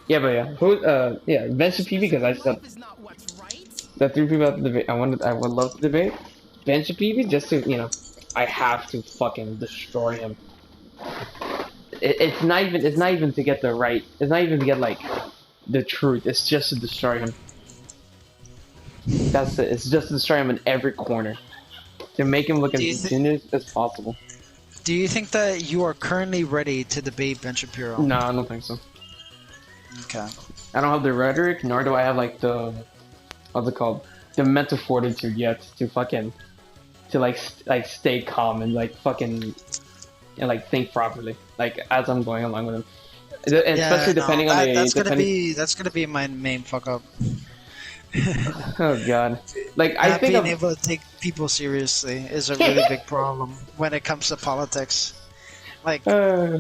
Yeah, but yeah, who? Yeah, Ben Shapiro because I said the three people at the debate. I would love to debate Ben Shapiro just to I have to fucking destroy him. It's not even. It's not even to get the right. It's not even to get like the truth. It's just to destroy him. That's it. It's just to destroy him in every corner to make him look Do as you genius as possible. do you think that you are currently ready to debate Ben Shapiro? No, I don't think so. Okay. I don't have the rhetoric, nor do I have like the what's it called, the mental fortitude yet to fucking to like stay calm and like fucking and like think properly, like as I'm going along with him. Yeah, Especially no, depending on the that's gonna be my main fuck up. oh god, like I Not think being of able to take people seriously is a really big problem when it comes to politics. Like, uh,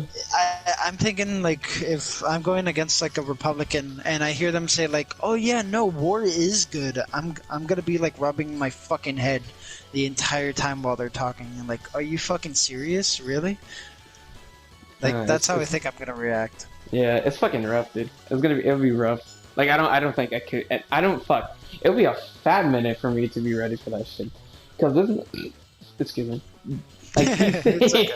I'm thinking like if I'm going against like a Republican and I hear them say like, "Oh yeah, no, war is good," I'm gonna be like rubbing my fucking head the entire time while they're talking. And like, are you fucking serious? Really? Like that's how I think I'm gonna react. yeah, it's fucking rough, dude. It'll be rough. Like I don't think I could. I don't fuck. It'll be a fat minute for me to be ready for that shit. Cause this, excuse me. Like It's okay.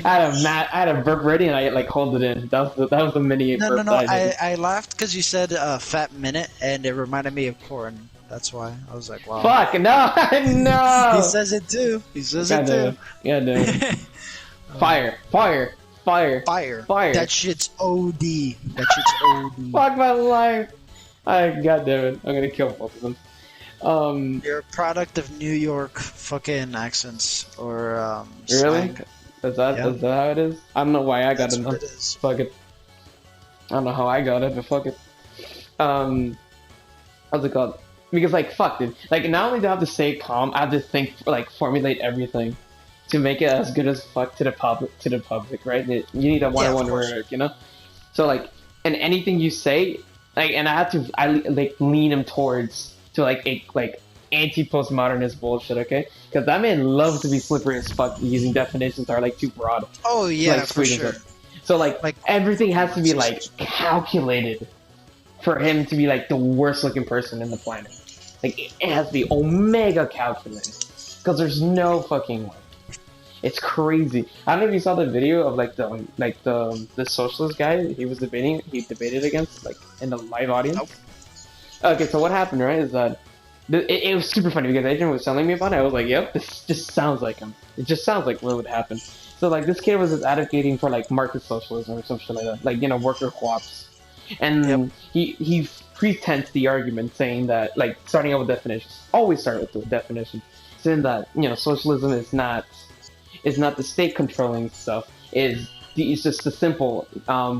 I had a burp ready and I like hold it in. That was the mini No, no, burp no. that I did. I laughed because you said "fat minute" and it reminded me of corn. That's why I was like, "Wow." Fuck no He no. says it too. He says God it too. damn. God damn. Fire fire fire Fire. fire. That shit's OD. That shit's OD. Fuck my life. I god damn it. I'm gonna kill both of them. You're a product of New York fucking accents or Really? slang. Yeah, Is that how it is? I don't know why I got that's it. what Though. it is. Fuck it. I don't know how I got it, but fuck it. How's it called? Because like fuck, dude. Like not only do I have to stay calm, I have to think like formulate everything to make it as good as fuck to the public. Right? You need a Yeah, of one-on-one course. rhetoric, you know. So like, and anything you say, like, and I like lean him towards to like anti-postmodernist bullshit, okay? Because that man loves to be slippery as fuck using definitions that are like too broad, Oh yeah, like for squeeze sure. it. So like Like everything has to be like calculated for him to be like the worst looking person in the planet. Like it has to be omega calculated because there's no fucking way. It's crazy. I don't know if you saw the video of the socialist guy he debated against like in the live nope. audience. Okay, so what happened, right, is that it was super funny because Adrian was telling me about it. I was like, yep, this just sounds like him. It just sounds like what would happen. So like this kid was just advocating for like market socialism or some shit like that, like worker co-ops, Yep. and he pretends the argument saying that like starting out with definitions, always start with the definition, saying that socialism is not the state controlling stuff. It's just the simple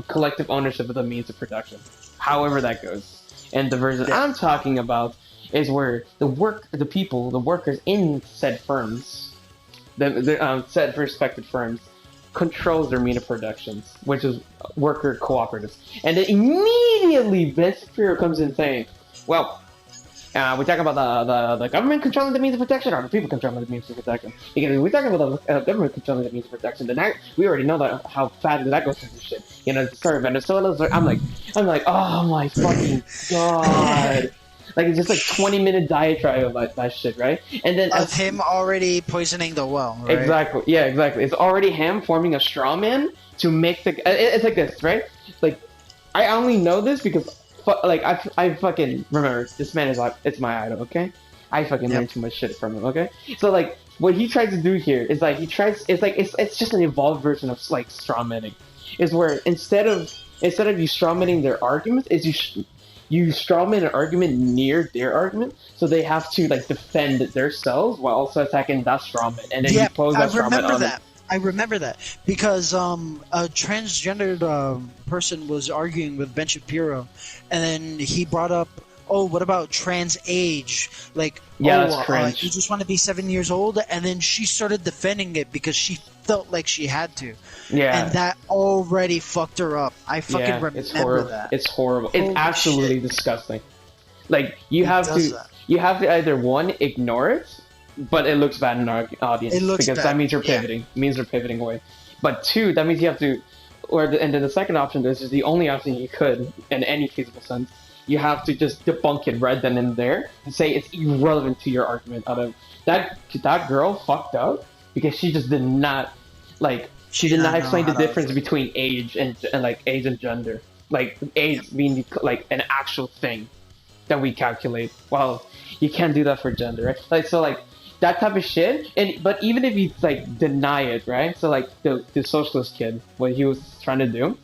collective ownership of the means of production, however that goes. And the version Yeah. I'm talking about is where the workers in said firms, the said respected firms, controls their means of productions, which is worker cooperatives. And then immediately Ben Shapiro comes in saying, well, we're talking about the government controlling the means of protection or the people controlling the means of protection. Because if we're talking about the government controlling the means of protection, then we already know that how fast that goes into shit. Sorry, Venezuela. I'm like, oh my fucking god. Like it's just like 20-minute diatribe about that shit, right? And then Of him already poisoning the well, right? exactly, yeah, exactly. It's already him forming a straw man to make it's like this, right? Like I only know this because like I fucking remember this man is like it's my idol, okay? I fucking Yep. learned too much shit from him, okay? So like what he tries to do here is like it's just an evolved version of like strawmanning. Is where instead of you strawmanning their arguments, is you strawman an argument near their argument, so they have to like defend themselves while also attacking that strawman, and then you Yep, pose I that strawman remember on them. that. I remember that because a transgendered person was arguing with Ben Shapiro, and then he brought up, "Oh, what about trans age? Like, Yeah, oh, that's cringe. you just want to be 7 years old?" And then she started defending it because she felt like she had to, Yeah, and that already fucked her up. I fucking yeah, remember it's horrible. that. It's horrible. It's Holy absolutely shit. disgusting. Like He does that. you have to either one ignore it, but it looks bad in our audience It looks because that bad. means you're Yeah. pivoting. It means you're pivoting away. But two, that means you have to and then the second option is just the only option you could in any feasible sense. You have to just debunk it right then and there and say it's irrelevant to your argument. Out of that girl fucked up because she just did not like she did not explain the difference between age and like age and gender. Like age being like an actual thing that we calculate. Well, you can't do that for gender, right? Like so like that type of shit. And but even if you like deny it, right? So like the socialist kid, what he was trying to do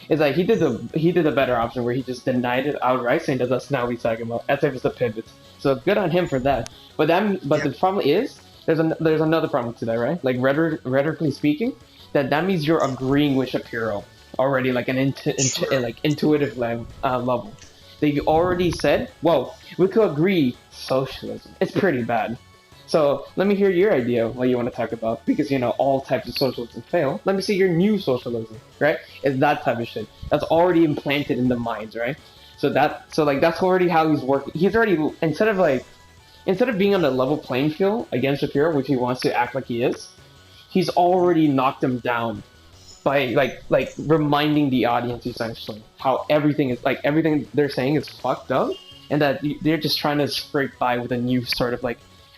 is like he did a better option where he just denied it outright, saying that that's not what he's talking about, as if it's a pivot. So good on him for that. But the problem is there's another problem to that, right? Like rhetorically speaking, that means you're agreeing with Shapiro already, like an like intuitive level. That you already said, well, we could agree socialism. It's pretty bad. So let me hear your idea what you want to talk about, because you know all types of socialism fail. Let me see your new socialism, right? It's that type of shit that's already implanted in the minds, right? So like that's already how he's working. He's already instead of being on a level playing field against Shapiro, which he wants to act like he is, he's already knocked him down by like reminding the audience essentially how everything they're saying is fucked up, and that they're just trying to scrape by with a new sort of like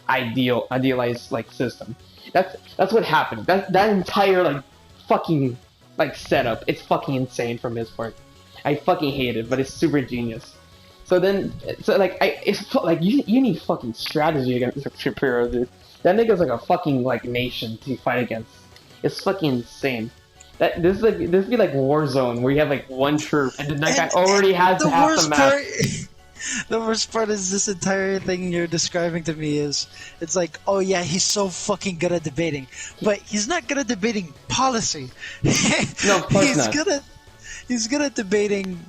idealized like system. That's what happened. That entire like fucking like setup, it's fucking insane from his part. I fucking hate it, but it's super genius. So it's like you need fucking strategy against Shapiro, dude. That nigga's like a fucking like nation to fight against. It's fucking insane. This be like Warzone where you have like one troop and then that guy already has half the map. The worst part is this entire thing you're describing to me is, it's like, oh yeah, he's so fucking good at debating, but he's not good at debating policy. No, of course not. He's good at debating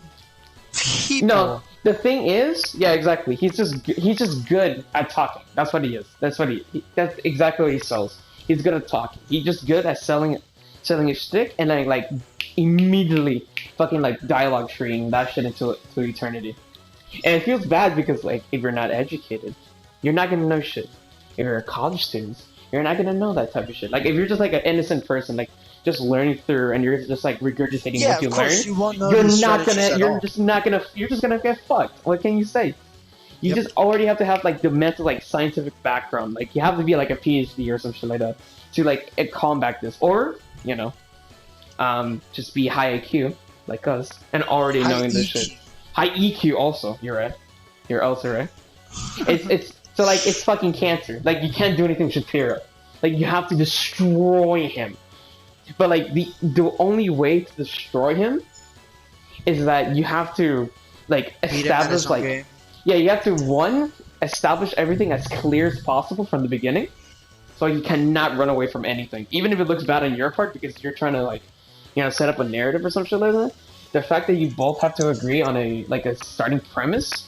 people. No, the thing is, yeah, exactly. He's just good at talking. That's what he is. That's exactly what he sells. He's good at talking. He's just good at selling a shtick and then like immediately fucking like dialogue treeing that shit into eternity. And it feels bad because, like, if you're not educated, you're not gonna know shit. If you're a college student, you're not gonna know that type of shit. Like, if you're just like an innocent person, like just learning through, and you're just like regurgitating what you learn, you're just gonna get fucked. What can you say? You just already have to have like the mental, like scientific background. Like, you have to be like a PhD or some shit like that to like combat this, or you know, just be high IQ like us and already knowing this shit. High EQ also, you're right. You're also right. It's so like it's fucking cancer. Like you can't do anything with Shapiro. Like you have to destroy him. But like the only way to destroy him is that you have to like establish like you have to establish everything as clear as possible from the beginning. So you cannot run away from anything. Even if it looks bad on your part because you're trying to like, you know, set up a narrative or some shit like that. The fact that you both have to agree on a starting premise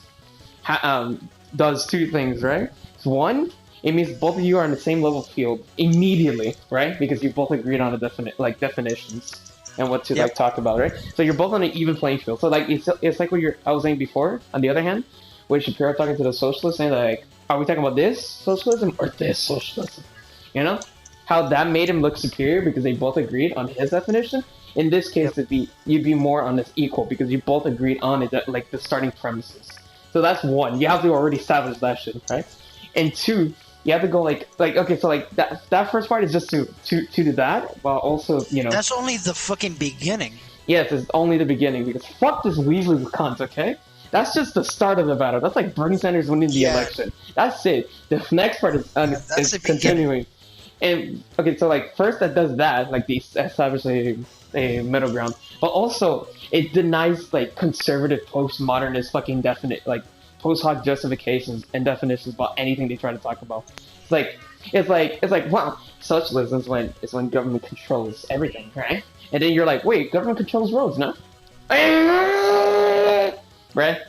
does two things, right? One, it means both of you are on the same level field immediately, right? Because you both agreed on the definitions and what to like talk about, right? So you're both on an even playing field. So like it's like what I was saying before. On the other hand, with Shapiro talking to the socialists, saying like, are we talking about this socialism or this socialism? You know how that made him look superior because they both agreed on his definition. In this case, you'd be more on this equal because you both agreed on it, like the starting premises. So that's one. You have to already establish that shit, right? And two, you have to go like okay, so like that first part is just to do that, while also that's only the fucking beginning. Yes, it's only the beginning because fuck this Weasley cunt, okay? That's just the start of the battle. That's like Bernie Sanders winning the election. That's it. The next part is continuing. And okay, so like first that does that, like they establish a middle ground, but also it denies like conservative postmodernist fucking definite like post hoc justifications and definitions about anything they try to talk about. It's like wow, socialism is when government controls everything, right? And then you're like, wait, government controls roads, no? Right?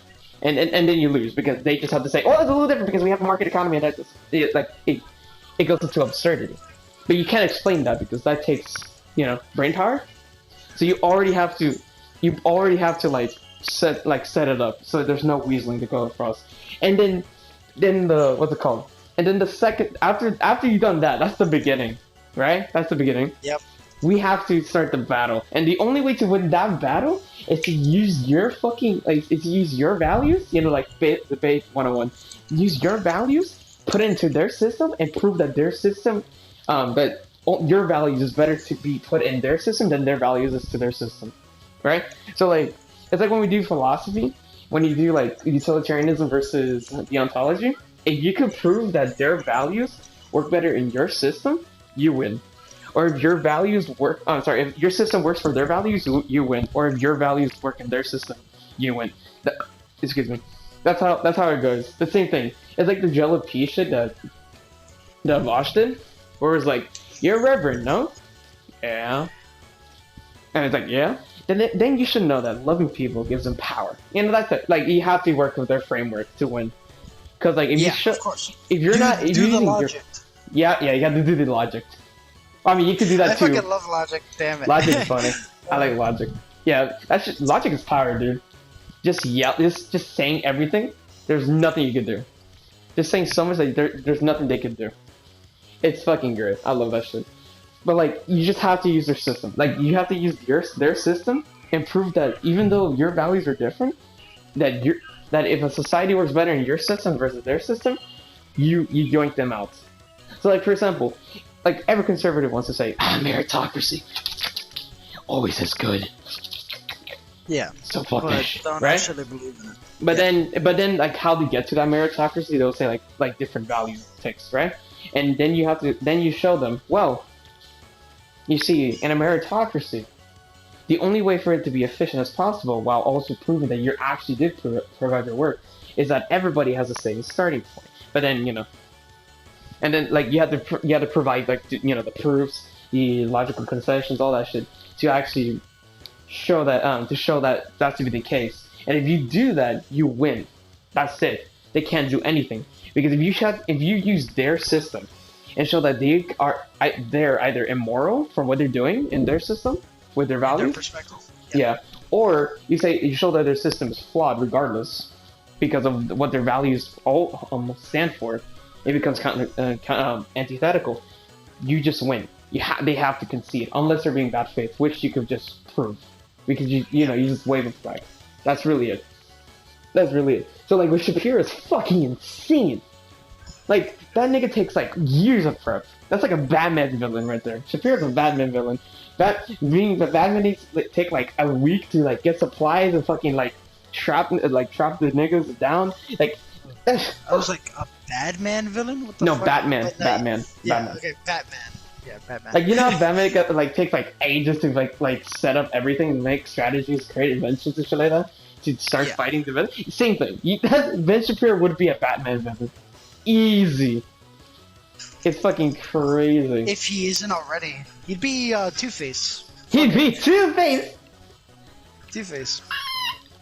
And then you lose because they just have to say, oh, it's a little different because we have a market economy, and it goes into absurdity. But you can't explain that because that takes, brain power. So you already have to like set it up so there's no weaseling to go across. And then the what's it called? And then the second after you've done that, that's the beginning, right? That's the beginning. Yep. We have to start the battle, and the only way to win that battle is to use your fucking is to use your values. You know, like debate 101. Use your values, put it into their system, and prove that their system, that your values is better to be put in their system than their values is to their system, right? So like it's like when we do philosophy, when you do like utilitarianism versus the ontology. If you could prove that their values work better in your system, you win. Or if your values work, if your system works for their values, you win. Or if your values work in their system, you win. Excuse me. That's how it goes. The same thing. It's like the Jello P shit that Vosh did, where it's like, you're a reverend, no? Yeah. And it's like, yeah. Then you should know that loving people gives them power. You know, that's it. Like you have to work with their framework to win. Because like if you of course. if you're not if do you're the using logic. you have to do the logic. I mean, you could do that too. I fucking love logic. Damn it. Logic is funny. I like logic. Yeah, that's just, logic is power, dude. Just yell, just saying everything. There's nothing you can do. Just saying so much that there's nothing they can do. It's fucking great. I love that shit. But like, you just have to use their system. Like, you have to use their system and prove that even though your values are different, that if a society works better in your system versus their system, you yoink them out. So like, for example, like every conservative wants to say, meritocracy always is good. Yeah. So fuckish, but don't right? actually believe in it. But then, like how they get to that meritocracy, they'll say like different value ticks, right? And then you show them, well, you see, in a meritocracy, the only way for it to be efficient as possible, while also proving that you actually did provide your work, is that everybody has the same starting point. But then and then like you have to provide like the proofs, the logical concessions, all that shit to actually show that that's to be the case. And if you do that, you win. That's it. They can't do anything because if you use their system and show that they're either immoral for what they're doing in their system with their values, their perspective. yeah, or you show that their system is flawed regardless because of what their values all stand for. It becomes antithetical. You just win. They have to concede unless they're being bad faith, which you could just prove because you just wave a flag. That's really it. So like with Shapiro is fucking insane. Like that nigga takes like years of prep. That's like a Batman villain right there. Shapiro's a Batman villain. Batman needs take like a week to like get supplies and fucking like trap the niggas down. Like I was like a Batman villain. What the no, fuck? Batman. Yeah, Batman. okay, Batman. Yeah, Batman. Like how Batman takes like ages to like set up everything and make strategies, create inventions and shit like that to start fighting the villain. Same thing. Ben Shapiro would be a Batman villain. Easy. It's fucking crazy. If he isn't already, he'd be Two-Face. He'd be Two-Face. Two-Face.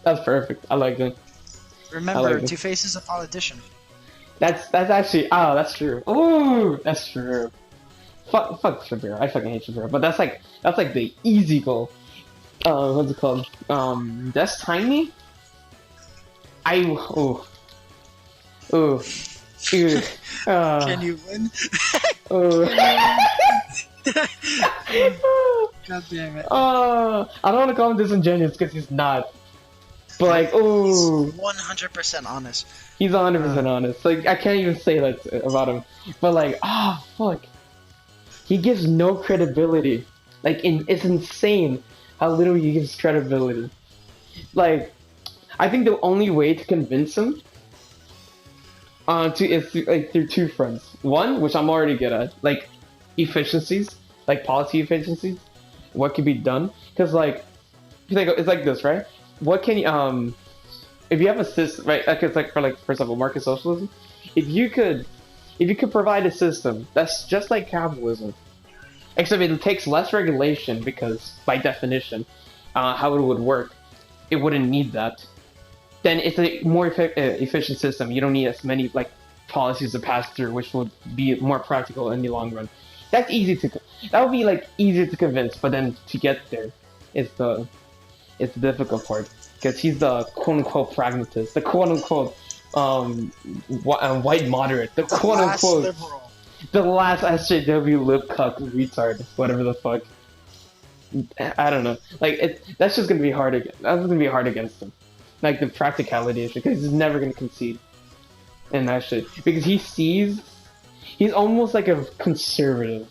That's perfect. I like it. Remember, Two-Face is a politician. That's actually that's true. Ooh, that's true. Fuck Shapiro. I fucking hate Shapiro. But that's like the easy goal. What's it called? That's tiny. Can you win? God damn it. I don't want to call him disingenuous because he's not. But like, he's 100% honest. He's 100% honest. Like, I can't even say that about him. But like, fuck. He gives no credibility. Like, it's insane how little he gives credibility. Like, I think the only way to convince him is through two fronts. One, which I'm already good at, like efficiencies, like policy efficiencies. What could be done? Because like, it's like this, right? What can you if you have a system, right? Like it's like for example, market socialism. If you could provide a system that's just like capitalism, except it takes less regulation because by definition, how it would work, it wouldn't need that. Then it's a more efficient system. You don't need as many like policies to pass through, which would be more practical in the long run. That would be like easier to convince, but then to get there is the difficult part because he's the quote unquote pragmatist, the quote unquote white moderate, the quote unquote liberal. the last SJW lip cuck retard, whatever the fuck. I don't know. Like that's just gonna be hard. That's gonna be hard against him. Like the practicality issue, because he's never gonna concede in that shit. Because he's almost like a conservative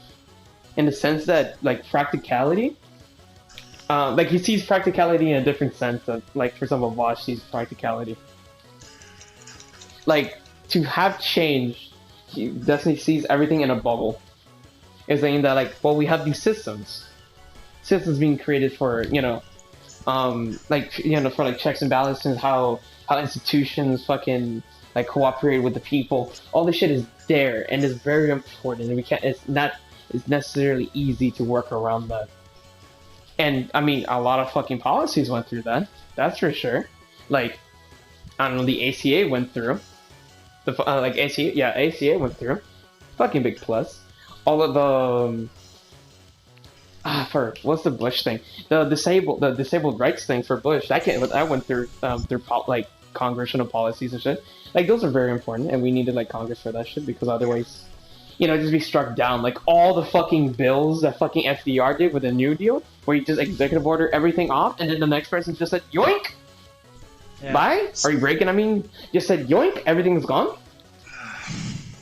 in the sense that like practicality. Like he sees practicality in a different sense of like, for example, Vosh sees practicality. Like to have change, he definitely sees everything in a bubble. Is saying that like, well, we have these systems being created for like for like checks and balances, how institutions fucking like cooperate with the people. All this shit is there and is very important, and we can't. It's necessarily easy to work around that. And I mean, a lot of fucking policies went through that. That's for sure. Like, I don't know, the ACA went through. Like ACA, yeah, ACA went through. Fucking big plus. All of the for what's the Bush thing? The disabled rights thing for Bush. That went through like congressional policies and shit. Like those are very important, and we needed like Congress for that shit, because otherwise, just be struck down. Like all the fucking bills that fucking FDR did with the New Deal, where you just executive order everything off, and then the next person just said yoink, Yeah. bye. Or Reagan, I mean, just said yoink, everything's gone.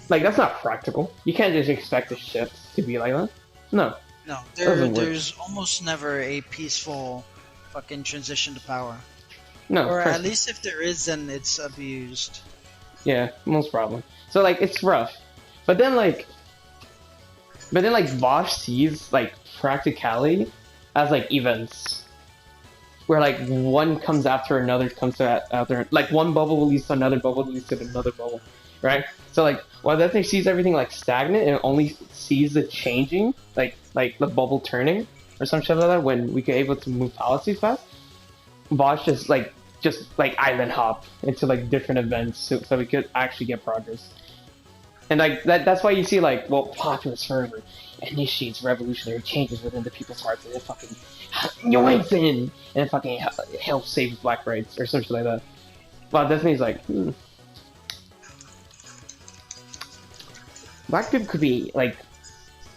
Like that's not practical. You can't just expect the shift to be like that. No. No, Doesn't work. there's almost never a peaceful fucking transition to power. No. Or at least if there is, then it's abused. Yeah, most probably. So like it's rough. But then like Bosch sees like practicality as like events. Where like one comes after another after, like one bubble leads to another bubble leads to another bubble. Right? So like while that thing sees everything like stagnant and only sees it changing, like the bubble turning or some shit like that, when we get able to move policies fast, Bosch just island hop into like different events so we could actually get progress. And like that's why you see like, well, populist fervor initiates revolutionary changes within the people's hearts, and it fucking yoinks in and it fucking helps save black rights or something like that. Well, Destiny's like, black people could be like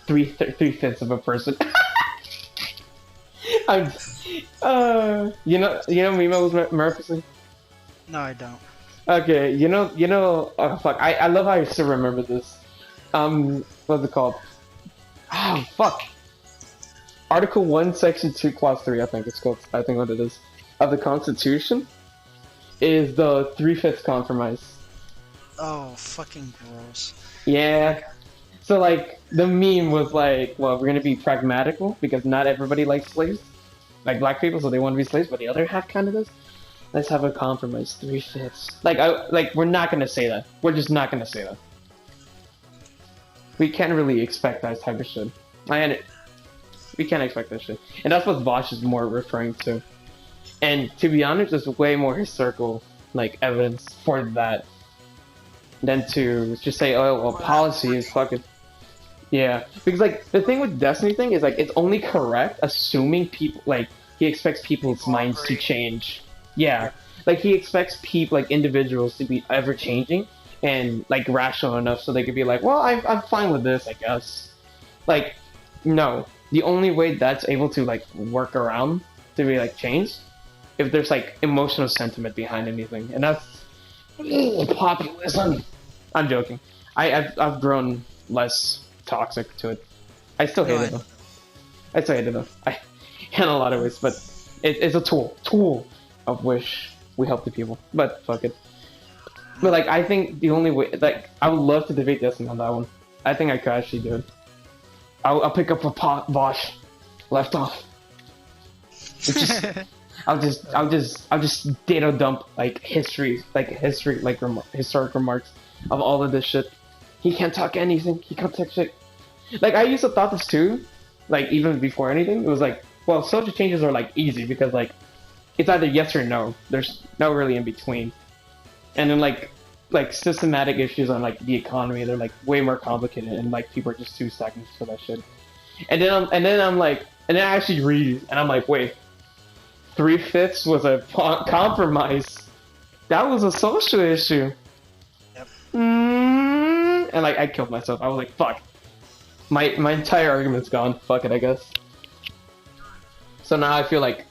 three-fifths of a person. You know Mimo's Murphy? No, I don't. Okay, oh fuck, I love how I still remember this. What's it called? Oh fuck. Article 1, Section 2, Clause 3, I think what it is, of the Constitution is the 3/5 compromise. Oh, fucking gross. Yeah. So like the meme was like, well, we're gonna be pragmatical because not everybody likes slaves, like black people, so they want to be slaves, but the other half kind of does. Let's have a compromise, 3/5. Like we're not gonna say that. We're just not gonna say that. We can't really expect that type of shit. We can't expect that shit, and that's what Bosch is more referring to. And to be honest, there's way more historical like evidence for that than to just say, oh, well, policy is fucking. Yeah, because like the thing with Destiny thing is like it's only correct assuming people like he expects people's minds to change. Yeah, like he expects people like individuals to be ever changing and like rational enough so they could be like, well, I'm fine with this, I guess. Like, no, the only way that's able to like work around to be like changed if there's like emotional sentiment behind anything, and that's populism. I'm joking. I've grown less toxic to it. I still hate it though. In a lot of ways, but it's a tool of which we help the people. But fuck it. But like I think the only way, like I would love to debate Destiny on that one. I think I could actually do it. I'll pick up a Bosch left off. I'll just data dump like historic remarks of all of this shit. He can't talk anything. He can't talk shit. Like I used to thought this too, like even before anything. It was like, well, social changes are like easy because like it's either yes or no. There's no really in between. And then like systematic issues on like the economy, they're like way more complicated, and like people are just too stagnant for that shit. And then I actually read and I'm like, wait, 3/5 was a compromise. That was a social issue. Yep. And like I killed myself. I was like, fuck. My entire argument's gone. Fuck it, I guess. So now I feel like,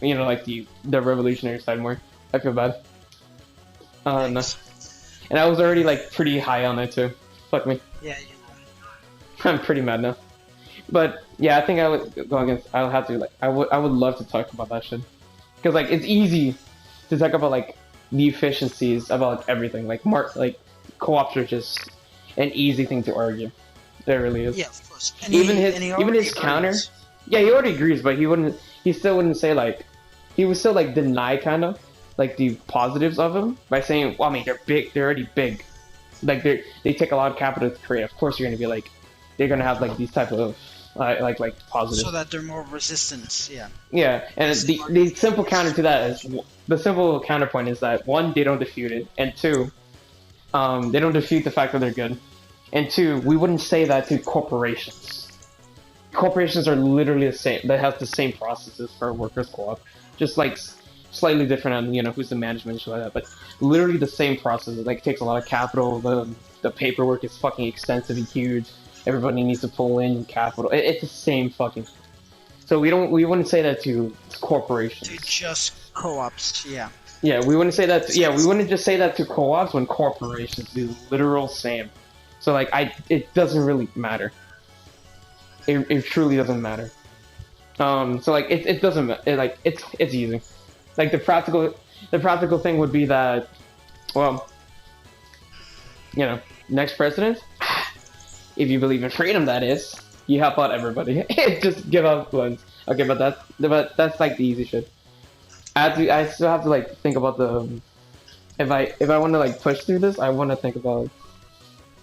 you know, like the revolutionary side more. I feel bad. No. And I was already like pretty high on it too. Fuck me. Yeah. I'm pretty mad now. But yeah, I think I would go against. I'll have to like. I would love to talk about that shit because like it's easy to talk about like the efficiencies about like, everything. Like co-ops are just an easy thing to argue. There really is. Yeah, of course. And even he his counter. agrees. Yeah, he already agrees, but he still wouldn't say like. He would still like deny kind of like the positives of them by saying, well, I mean, they're big. They're already big. Like they take a lot of capital to create. Of course, you're gonna be like, they're gonna have like these type of like positives. So that they're more resistant, yeah. Yeah, and the simple counter to that is the simple counterpoint is that one, they don't defute it, and two, they don't defute the fact that they're good, and two, we wouldn't say that to corporations. Corporations are literally the same. They have the same processes for a workers' co-op, just like slightly different on you know who's the management and shit like that, but literally the same process. It like takes a lot of capital. The paperwork is fucking extensive and huge. Everybody needs to pull in capital. It's the same fucking. So we wouldn't say that to corporations. To just co-ops, yeah. Yeah, we wouldn't say that. Yeah, we wouldn't just say that to co-ops when corporations do literal same. So like it doesn't really matter. It truly doesn't matter. So like it doesn't like it's easy. Like the practical thing would be that, well, you know, next president, if you believe in freedom, that is, you help out everybody. Just give out loans. Okay, but that's like the easy shit. I still have to like think about the if I want to like push through this, I want to think about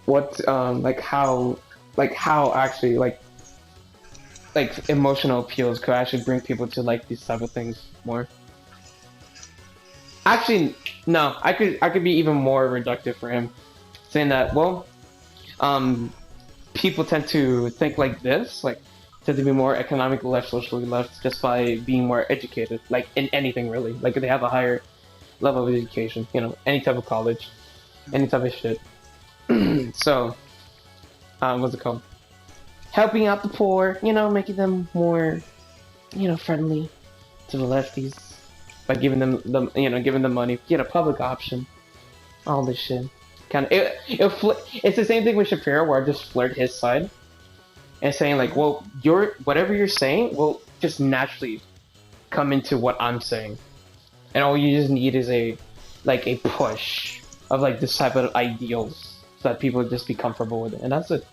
what like how actually like emotional appeals could actually bring people to like these type of things more. Actually, no, I could be even more reductive for him, saying that well, people tend to think like this, like tend to be more economically left, socially left, just by being more educated, like in anything really. Like they have a higher level of education, you know, any type of college, any type of shit. So, what's it called? Helping out the poor, you know, making them more, you know, friendly to the lefties by giving them giving them money, get a public option, all this shit. Kind of, it's the same thing with Shapiro, where I just flirt his side and saying like, well, whatever you're saying will just naturally come into what I'm saying, and all you just need is a push of like this type of ideals so that people just be comfortable with it, and that's it.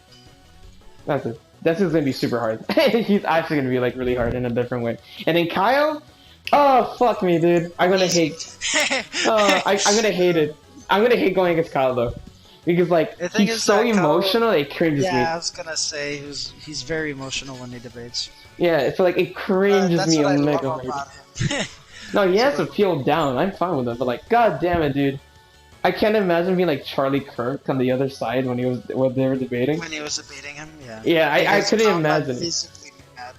That's it. That's just gonna be super hard. He's actually gonna be like really hard in a different way. And then Kyle, oh fuck me, dude. I'm gonna hate. I'm gonna hate it. I'm gonna hate going against Kyle though, because like he's so emotional, it cringes me. Yeah, I was gonna say he's very emotional when he debates. Yeah, it's like it cringes me a mega hard. No, he has to feel down. I'm fine with it, but like, god damn it, dude. I can't imagine being like Charlie Kirk on the other side when they were debating. When he was debating him, yeah. Yeah, I couldn't imagine. Physically mad.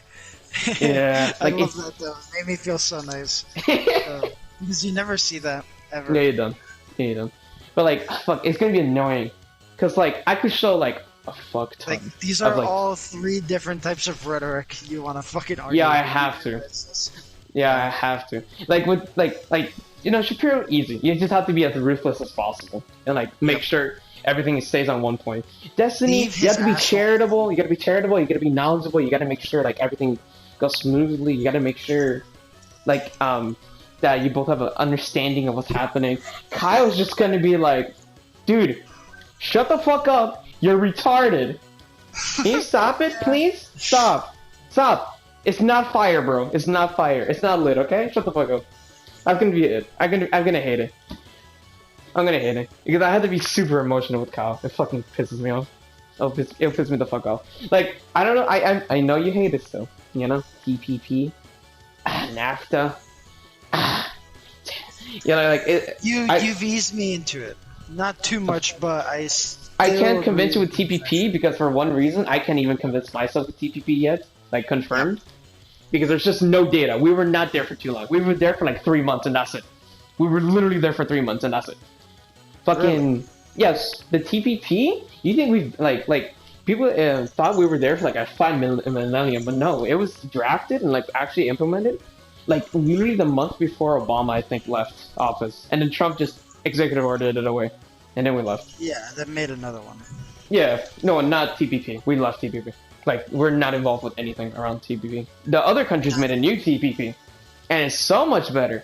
Yeah, like I love that though. It made me feel so nice. Because you never see that ever. Yeah, you don't. Yeah, you don't. But like, fuck, it's gonna be annoying. Cause like, I could show like a fuck ton. Like these are like, all three different types of rhetoric you want to fucking argue. Yeah, I have to. Yeah, I have to. Like with like. You know, Shapiro, easy. You just have to be as ruthless as possible and like make sure everything stays on one point. Destiny, you have to be charitable. You gotta be charitable. You gotta be knowledgeable. You gotta make sure like everything goes smoothly. You gotta make sure like that you both have an understanding of what's happening. Kyle's just gonna be like, dude, shut the fuck up. You're retarded. Can you stop it, please? Stop. It's not fire, bro. It's not fire. It's not lit. Okay, shut the fuck up. That's gonna be it. I'm gonna hate it. I'm gonna hate it because I had to be super emotional with Kyle. It fucking pisses me off. It'll piss me the fuck off. Like I don't know. I know you hate it still. You know, TPP, NAFTA. You know, like it. You've eased me into it. Not too much, but I can't convince you with TPP because for one reason I can't even convince myself with TPP yet. Like confirmed. Yeah. Because there's just no data. We were not there for too long. We were there for like 3 months and that's it. We were literally there for 3 months and that's it. Fucking really? Yes, the TPP. You think we've like people thought we were there for like a 5 millennium, but no, it was drafted and like actually implemented like literally the month before Obama, I think, left office, and then Trump just executive ordered it away, and then we left. Yeah, they made another one. Yeah, no, not TPP. We left TPP. Like we're not involved with anything around TPP. The other countries made a new TPP, and it's so much better,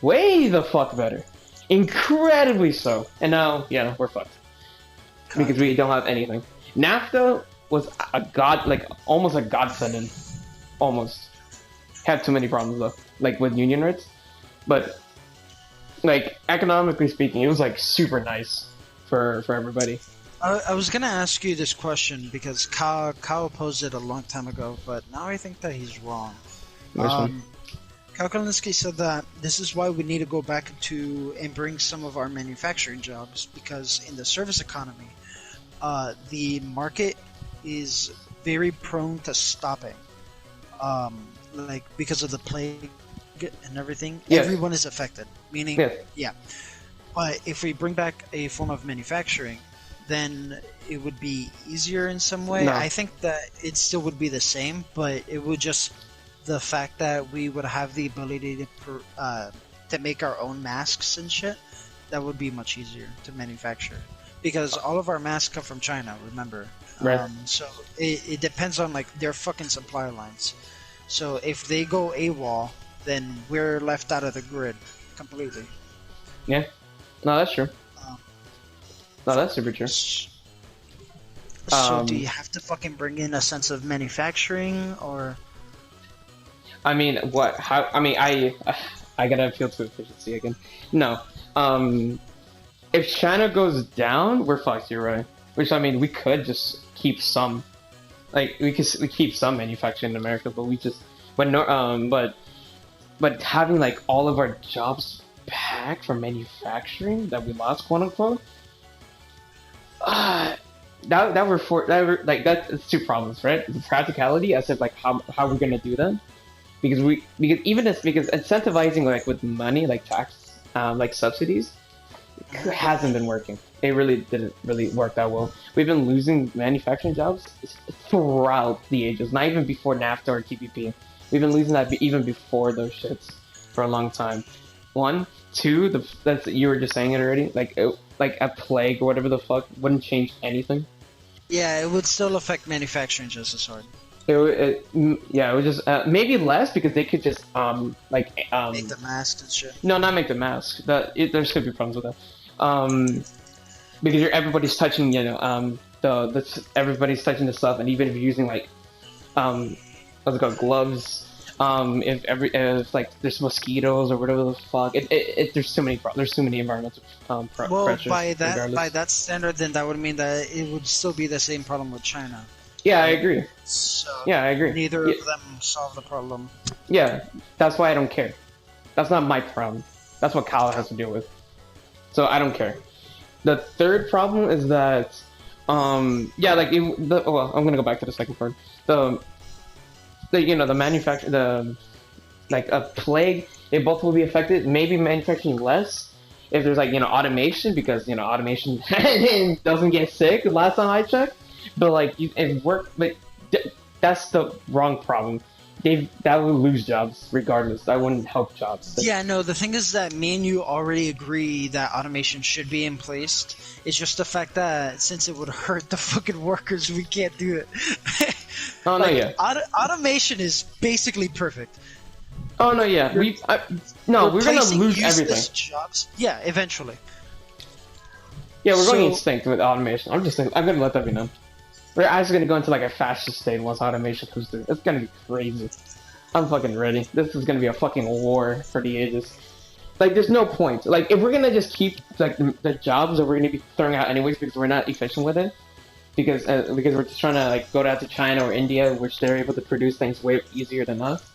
way the fuck better, incredibly so. And now, yeah, we're fucked because we don't have anything. NAFTA was a god, like almost a godsend, almost. Had too many problems though, like with union rights, but like economically speaking, it was like super nice for everybody. I was gonna ask you this question because Kyle posed it a long time ago, but now I think that he's wrong. Kyle Kulinski said that this is why we need to go back to and bring some of our manufacturing jobs, because in the service economy, the market is very prone to stopping. Like because of the plague and everything, everyone is affected. Meaning, yeah. But if we bring back a form of manufacturing, then it would be easier in some way. No. I think that it still would be the same, but it would just the fact that we would have the ability to make our own masks and shit. That would be much easier to manufacture because all of our masks come from China. Remember, right? So it depends on like their fucking supply lines. So if they go AWOL, then we're left out of the grid completely. Yeah. No, that's true. No, that's super true. So do you have to fucking bring in a sense of manufacturing, or? I mean, what? How? I mean, I gotta appeal to efficiency again. No. If China goes down, we're fucked. You're right. Which I mean, we could just keep some. Like we keep some manufacturing in America, but but having like all of our jobs back from manufacturing that we lost, quote unquote, that's two problems, right? The practicality, as if like how we're gonna do that, because incentivizing like with money, like tax, like subsidies, hasn't been working. It really didn't really work that well. We've been losing manufacturing jobs throughout the ages, not even before NAFTA or TPP. We've been losing that even before those shits for a long time. One, two, that's you were just saying it already. Like a plague or whatever the fuck wouldn't change anything. Yeah, it would still affect manufacturing just as hard. It would just maybe less because they could just make the masks and shit. No, not make the mask. There's could be problems with that. Because everybody's touching, everybody's touching the stuff, and even if you're using like, what's it called, gloves, if like there's mosquitoes or whatever the fuck, there's too many environmental pressures. By that standard, then that would mean that it would still be the same problem with China. Yeah, I agree. So yeah, I agree. Neither of them solve the problem. Yeah, that's why I don't care. That's not my problem. That's what Kyle has to deal with. So I don't care. The third problem is that, I'm gonna go back to the second part. The manufacture, like a plague, they both will be affected. Maybe manufacturing less if there's like automation, because automation doesn't get sick. Last time I checked, but like it worked. But that's the wrong problem. That would lose jobs regardless. That wouldn't help jobs. Yeah, no, the thing is that me and you already agree that automation should be in place. It's just the fact that since it would hurt the fucking workers, we can't do it. Oh, no, yeah. Automation is basically perfect. Oh, no, yeah. We're going to lose everything. Jobs. Yeah, eventually. Yeah, we're going extinct with automation. I'm going to let that be known. We're actually going to go into like a fascist state once automation comes through. It's going to be crazy. I'm fucking ready. This is going to be a fucking war for the ages. Like, there's no point. Like, if we're going to just keep like the jobs that we're going to be throwing out anyways because we're not efficient with it, because we're just trying to like go down to China or India, which they're able to produce things way easier than us.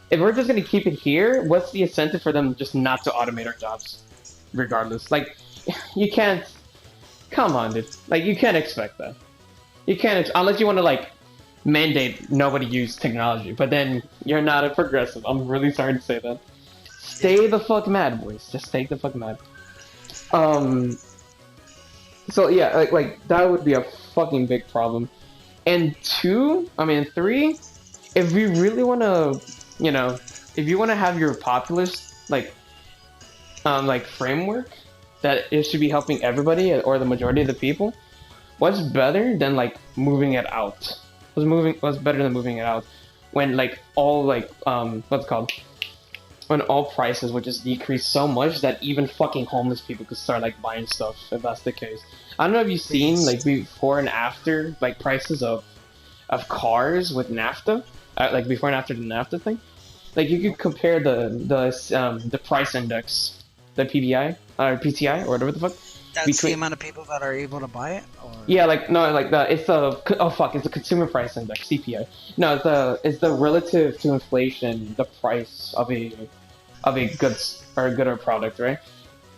If we're just going to keep it here, what's the incentive for them just not to automate our jobs regardless? Like, you can't... Come on, dude. Like, you can't expect that. You can't, unless you want to like mandate nobody use technology, but then you're not a progressive. I'm really sorry to say that. Stay the fuck mad, boys. Just stay the fuck mad. So yeah, like that would be a fucking big problem. And three, if we really want to, if you want to have your populist like framework that it should be helping everybody or the majority of the people, what's better than like moving it out? What's better than moving it out when like all what's it called? When all prices would just decrease so much that even fucking homeless people could start like buying stuff if that's the case. I don't know if you've seen like before and after like prices of cars with NAFTA, like before and after the NAFTA thing. Like you could compare the price index, the PBI or PTI or whatever the fuck. That's the amount of people that are able to buy it. Or... Yeah, like no, like it's it's the consumer price index (CPI). No, it's the relative to inflation, the price of a goods or a good or product, right?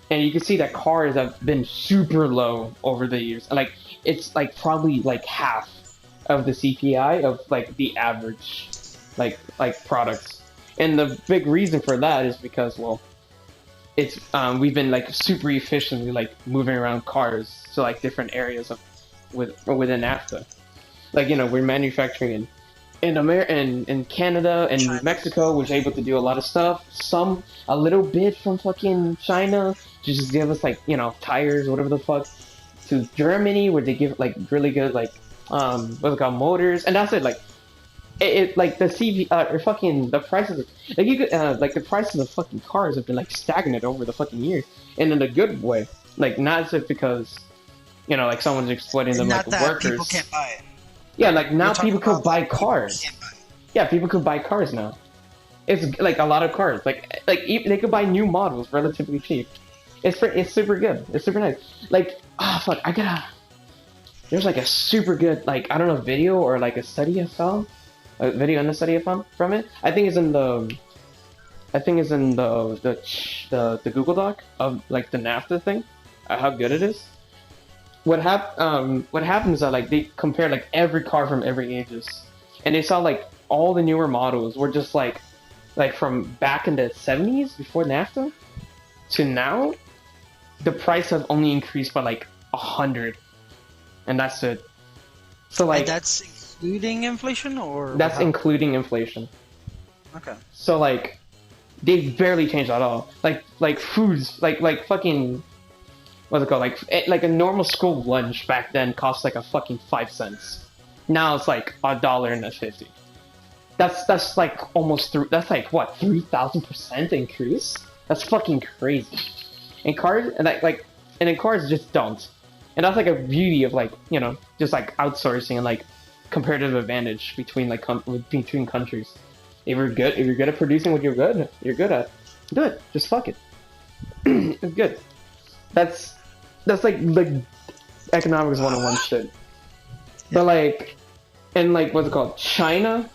And you can see that cars have been super low over the years. Like it's like probably like half of the CPI of like the average like products. And the big reason for that is because it's we've been like super efficiently like moving around cars to like different areas within NAFTA. Like we're manufacturing in Canada and China. Mexico, which are able to do a lot of stuff. A little bit from fucking China to just give us like tires, whatever the fuck. To Germany, where they give like really good like what's it called, motors, and that's it. Like it like the CV or fucking the prices like you could like the prices of fucking cars have been like stagnant over the fucking years, and in a good way. Like not just because like someone's exploiting them not like that workers. People can't buy it. Yeah, like now We're people could buy like, cars. Yeah, people could buy cars now. It's like a lot of cars. Like they could buy new models relatively cheap. It's super good. It's super nice. Like fuck, there's like a super good like I don't know video or like a study I found. A video and a study I found from it. I think it's in the Google Doc of like the NAFTA thing. How good it is. What happens is that like they compare like every car from every ages, and they saw like all the newer models were just like from back in the 70s before NAFTA to now, the price has only increased by like 100, and that's it. So like and that's including inflation, or that's including inflation. Okay. So like they barely changed at all. Like foods like fucking. What's it called? Like a normal school lunch back then cost like a fucking 5 cents. Now it's like $1.50. That's like almost that's like what 3,000% increase. That's fucking crazy. And cars and in cars just don't. And that's like a beauty of like just like outsourcing and like comparative advantage between like between countries. If you're good at producing what you're good at, do it. Just fuck it. It's good. That's like economics 101 shit. But like, and like what's it called? China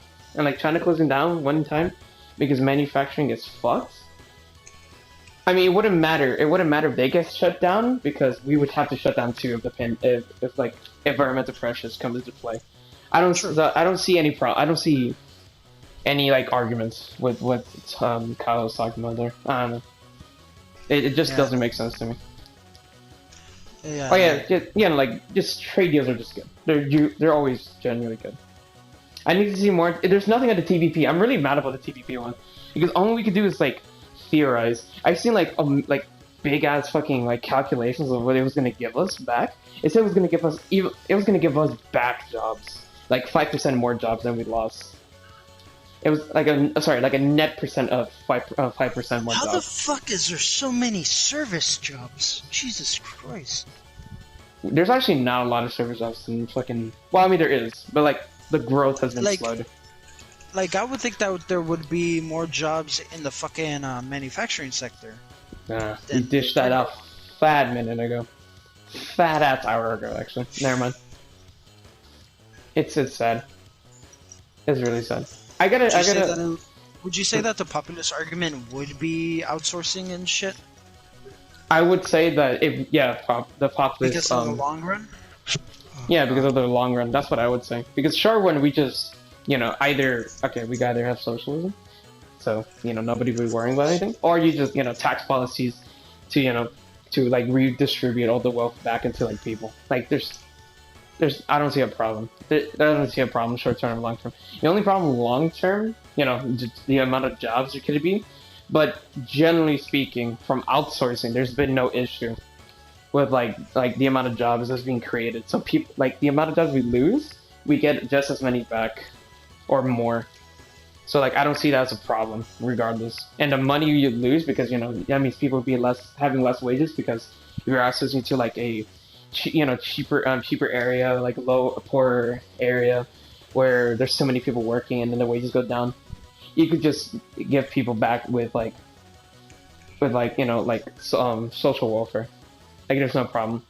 closing down one time because manufacturing is fucked. I mean, it wouldn't matter. It wouldn't matter if they get shut down because we would have to shut down too if like environmental pressures come into play. I don't see any I don't see any like arguments with what Kyle was talking about there. I don't know. It just doesn't make sense to me. Yeah. Oh yeah, like just trade deals are just good. They're always genuinely good. I need to see more. There's nothing on the TPP. I'm really mad about the TPP one because all we could do is like theorize. I've seen like big ass fucking like calculations of what it was gonna give us back. It said it was gonna give us back jobs, like 5% more jobs than we lost. It was like a net percent of 5% more jobs. How the fuck is there so many service jobs? Jesus Christ. There's actually not a lot of service jobs in fucking. Well, I mean there is, but like the growth has been slowed. Like I would think that there would be more jobs in the fucking manufacturing sector. Nah, you dished that out fat minute ago. Fat ass hour ago, actually. Never mind. It's sad. It's really sad. Would you say that the populist argument would be outsourcing and shit? I would say that the populist because of the long run. Yeah, because of the long run. That's what I would say. Because short run, we just we either have socialism, so nobody will be worrying about anything, or you just tax policies to like redistribute all the wealth back into like people. Like I don't see a problem. I don't see a problem short term and long term. The only problem long term, just the amount of jobs there could be. But generally speaking, from outsourcing, there's been no issue with like the amount of jobs that's being created. So people like the amount of jobs we lose, we get just as many back or more. So like I don't see that as a problem regardless. And the money you lose because that means people be having less wages because you're outsourcing to like a cheaper area, like poorer area where there's so many people working and then the wages go down. You could just give people back with social welfare. Like there's no problem.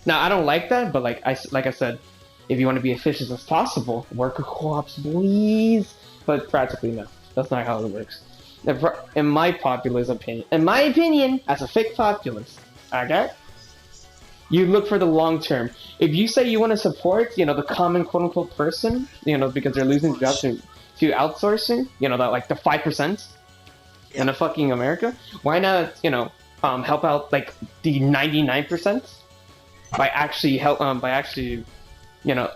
Now I don't like that, but like I said, if you want to be efficient as possible, worker co-ops, please. But practically no, that's not how it works. In my opinion, as a fake populist, okay, you look for the long term. If you say you want to support, the common quote unquote person, because they're losing jobs to outsourcing, that like the 5% in a fucking America, why not, help out like the 99% by actually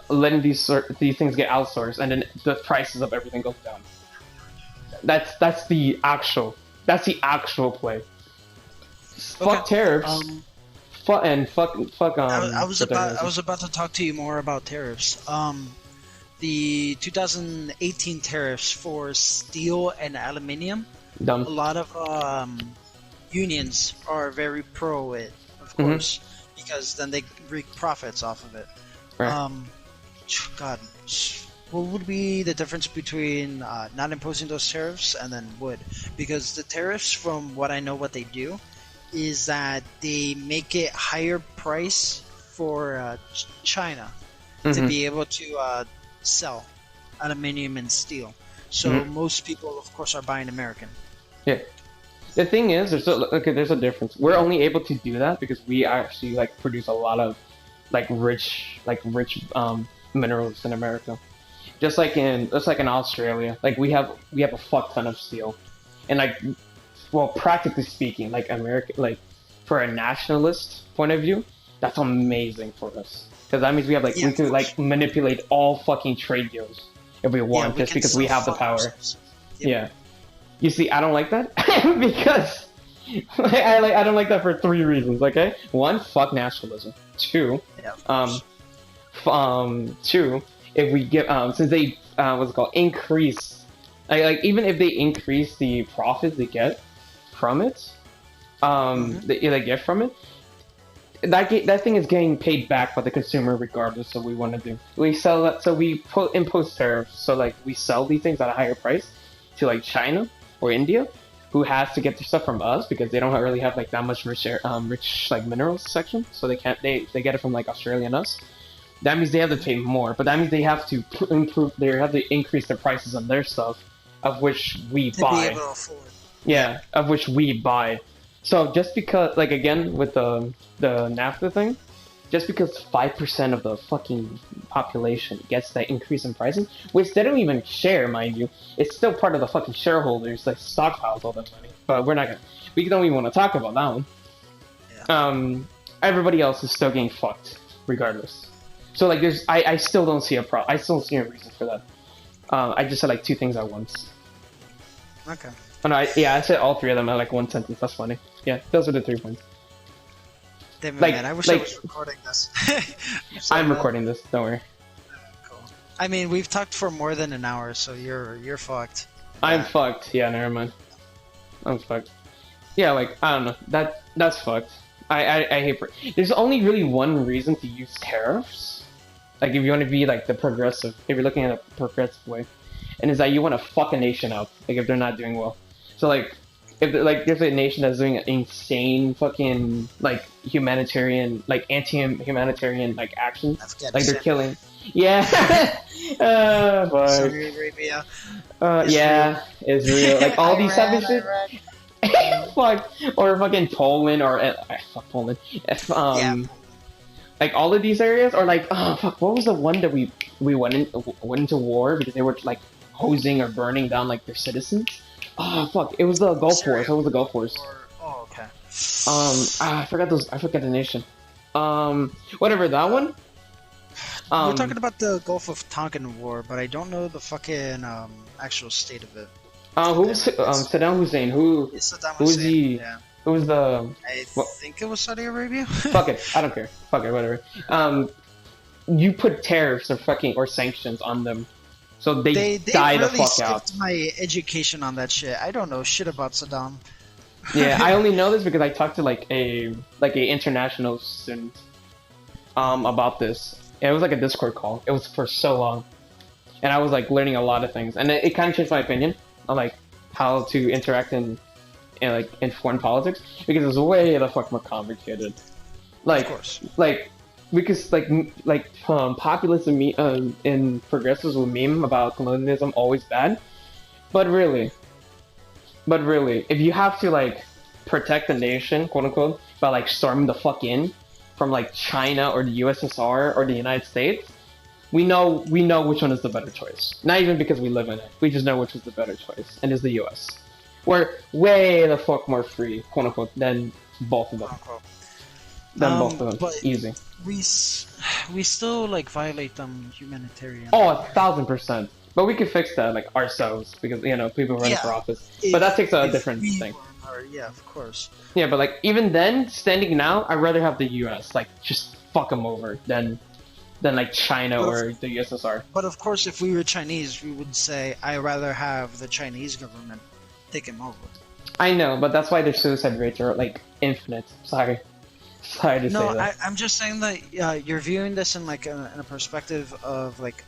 letting these things get outsourced and then the prices of everything goes down. That's the actual play. Fuck tariffs. Fuck. I was about to talk to you more about tariffs. The 2018 tariffs for steel and aluminium. Dumb. A lot of unions are very pro it, of course, because then they reap profits off of it. Right. God, what would be the difference between not imposing those tariffs and then would? Because the tariffs, from what I know, what they do is that they make it higher price for China to be able to sell aluminium and steel. So most people, of course, are buying American. Yeah. The thing is, there's a difference. We're only able to do that because we actually produce a lot of rich minerals in America. Just like in Australia, we have a fuck ton of steel, and practically speaking, America, for a nationalist point of view, that's amazing for us because that means we have we can manipulate all fucking trade deals if we want, just because we have the power. Yeah. You see, I don't like that because I don't like that for 3 reasons. Okay, 1, fuck nationalism. 2, if we get since they increase, even if they increase the profits they get from it, they get from it, that thing is getting paid back by the consumer regardless of what we want to do. We sell that, so we impose tariffs. So we sell these things at a higher price to China or India, who has to get their stuff from us because they don't really have that much rich minerals section. So they can't they get it from Australia and us. That means they have to pay more, but that means they have to increase their prices on their stuff, of which we buy. Be able to afford. Yeah, of which we buy. So just because, again, with the NAFTA thing, just because 5% of the fucking population gets that increase in pricing, which they don't even share, mind you, it's still part of the fucking shareholders that stockpiles all that money. But we don't even want to talk about that one. Yeah. Everybody else is still getting fucked, regardless. So I still don't see a problem. I still don't see a reason for that. I just said 2 things at once. Okay. Oh, no, I said all 3 of them in 1 sentence. That's funny. Yeah, those are the 3 points. Damn it, man. I wish I was recording this. I'm recording this. Don't worry. Cool. I mean, we've talked for more than an hour, so you're fucked. I'm fucked. Yeah, never mind. I'm fucked. Yeah, I don't know. That's fucked. I hate. There's only really one reason to use tariffs. If you want to be the progressive, if you're looking at a progressive way, and is that you want to fuck a nation up, if they're not doing well. So if there's a nation that's doing insane fucking humanitarian anti-humanitarian actions, they're killing. Yeah. Saudi Arabia. Yeah, Israel. All these type of shit. Fuck, or fucking Poland, or fuck Poland. All of these areas, or oh fuck, what was the one that we went into war because they were hosing or burning down their citizens? Oh fuck, it was the Gulf Wars. What was the Gulf Wars? Oh okay. I forgot the nation. Whatever, that one. We're talking about the Gulf of Tonkin War, but I don't know the fucking actual state of it. Who was Saddam Hussein? It's Saddam Who was Hussein. he? Yeah. Who was the? I What? think it was Saudi Arabia. Fuck it. I don't care. Fuck it. Whatever. You put tariffs or sanctions on them, so they They die the really fuck out. skipped my education on that shit. I don't know shit about Saddam. Yeah, I only know this because I talked to like a international student about this. It was like a Discord call. It was for so long, and I was like learning a lot of things, and it kind of changed my opinion on like how to interact in foreign politics because it's way the fuck more complicated. Like, Of course. Because populism and progressives will meme about colonialism always bad, but really, if you have to like protect the nation, quote unquote, by like storming the fuck in from like China or the USSR or the United States, we know which one is the better choice. Not even because we live in it, we just know which is the better choice, and is the US. We're way the fuck more free, quote unquote, than both of them. But Easy. we still like violate them humanitarian. Oh, 1,000%. But we can fix that like ourselves because people running for office. But that takes a different thing. Yeah, of course. Yeah, but like even then, standing now, I'd rather have the U.S. like just fuck them over than like China or the USSR. But of course, if we were Chinese, we would say I'd rather have the Chinese government take him over. I know, but that's why their suicide rates are like infinite. Sorry to say that. No, I'm just saying that you're viewing this in like in a perspective of like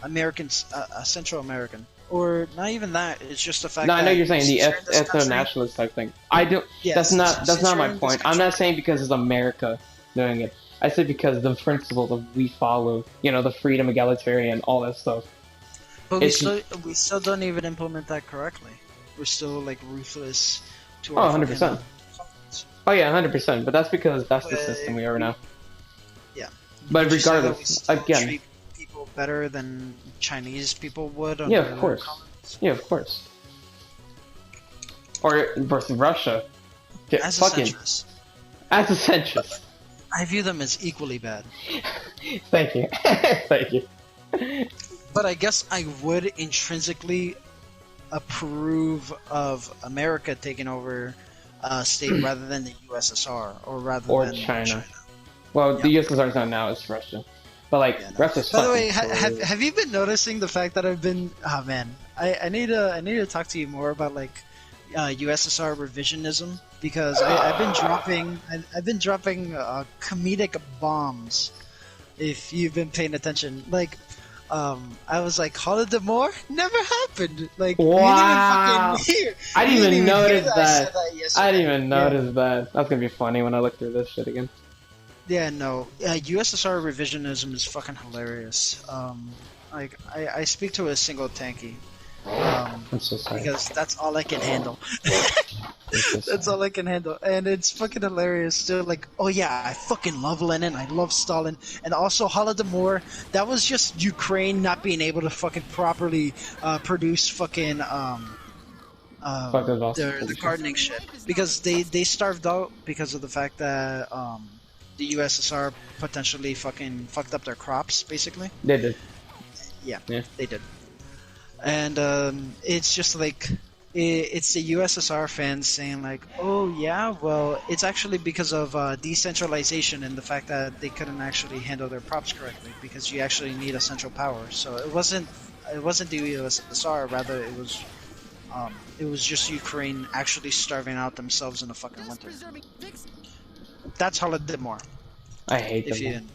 Americans, Central American, or not even that. It's just the fact. No, I know that you're saying the since you're in this country- ethno-nationalist type thing. I don't. Yeah, that's not since my you're in this point. I'm not saying because it's America doing it. I said because the principles of we follow, the freedom, egalitarian, all that stuff. But we still don't even implement that correctly. We're still like ruthless to Oh, our 100%. fucking- Oh yeah, 100%. But that's because that's the system we are now. Yeah. But Would you say that we regardless, still again. treat people better than Chinese people would. Yeah, of course. Yeah, of course. Or versus Russia. As a centrist, As a centrist. I view them as equally bad. Thank you. Thank you. But I guess I would intrinsically approve of America taking over a state rather than the USSR or than China. Well, the USSR is not now; it's Russia. But like Russia's. By the way, have you been noticing the fact that I've been? Oh man, I need to talk to you more about like USSR revisionism because I've been dropping comedic bombs. If you've been paying attention, like. I was like, Holodomor never happened. Like, wow. I didn't even notice that. I didn't even notice that. That's gonna be funny when I look through this shit again. Yeah, no. USSR revisionism is fucking hilarious. Like, I speak to a single tanky. I'm so sorry. Because that's all I can handle. That's all I can handle. And it's fucking hilarious. Still, like, oh yeah, I fucking love Lenin, I love Stalin, and also Holodomor, that was just Ukraine not being able to fucking properly produce fucking the gardening shit. Because they starved out because of the fact that the USSR potentially fucking fucked up their crops, basically. They did. Yeah. They did. And it's just like it's the USSR fans saying like, oh yeah, well it's actually because of decentralization and the fact that they couldn't actually handle their props correctly because you actually need a central power. So it wasn't the USSR, rather it was just Ukraine actually starving out themselves in the fucking winter. That's Holodomor. I hate them.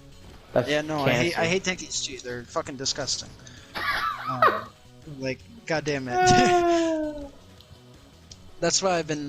Yeah, no, I hate tankies too. They're fucking disgusting. Like, goddamn it. That's why I've been